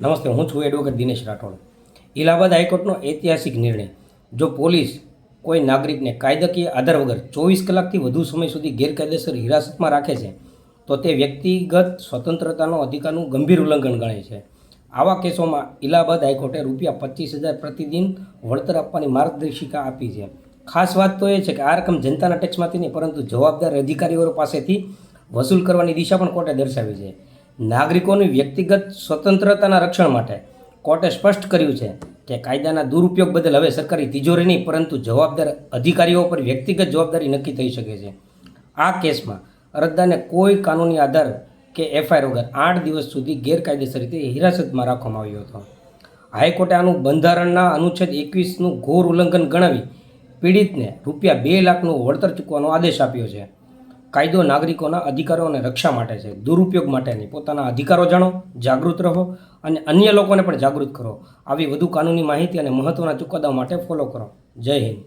નમસ્તે, હું છું એડવોકેટ દિનેશ રાઠોડ. ઇલાહાબાદ હાઈકોર્ટનો ઐતિહાસિક નિર્ણય. જો પોલીસ કોઈ નાગરિકને કાયદાકીય આધાર વગર 24 કલાકથી વધુ સમય સુધી ગેરકાયદેસર હિરાસતમાં રાખે છે તો તે વ્યક્તિગત સ્વતંત્રતાનો અધિકારનું ગંભીર ઉલ્લંઘન ગણાય છે. આવા કેસોમાં ઇલાહાબાદ હાઈકોર્ટે ₹25,000 પ્રતિદિન વળતર આપવાની માર્ગદર્શિકા આપી છે. ખાસ વાત તો એ છે કે આ રકમ જનતાના ટેક્સમાંથી નહીં પરંતુ જવાબદાર અધિકારીઓ પાસેથી વસૂલ કરવાની દિશા પણ કોર્ટે દર્શાવી છે. નાગરિકોની વ્યક્તિગત સ્વતંત્રતાના રક્ષણ માટે કોર્ટે સ્પષ્ટ કર્યું છે કે કાયદાના દુરુપયોગ બદલ હવે સરકારી તિજોરી નહીં પરંતુ જવાબદાર અધિકારીઓ પર વ્યક્તિગત જવાબદારી નક્કી થઈ શકે છે. આ કેસમાં અરજદારને કોઈ કાનૂની આધાર કે એફઆઈઆર વગર 8 દિવસ સુધી ગેરકાયદેસર રીતે હિરાસતમાં રાખવામાં આવ્યો હતો. હાઈકોર્ટે આનું બંધારણના અનુચ્છેદ 21નું ઘોર ઉલ્લંઘન ગણાવી પીડિતને ₹2 લાખનું વળતર ચૂકવવાનો આદેશ આપ્યો છે. કાયદો નાગરિકોના અધિકારો અને રક્ષા માટે છે, દુરુપયોગ માટે નહીં. પોતાના અધિકારો જાણો, જાગૃત રહો અને અન્ય લોકોને પણ જાગૃત કરો. આવી વધુ કાનૂની માહિતી અને મહત્ત્વના ચુકાદાઓ માટે ફોલો કરો. જય હિન્દ.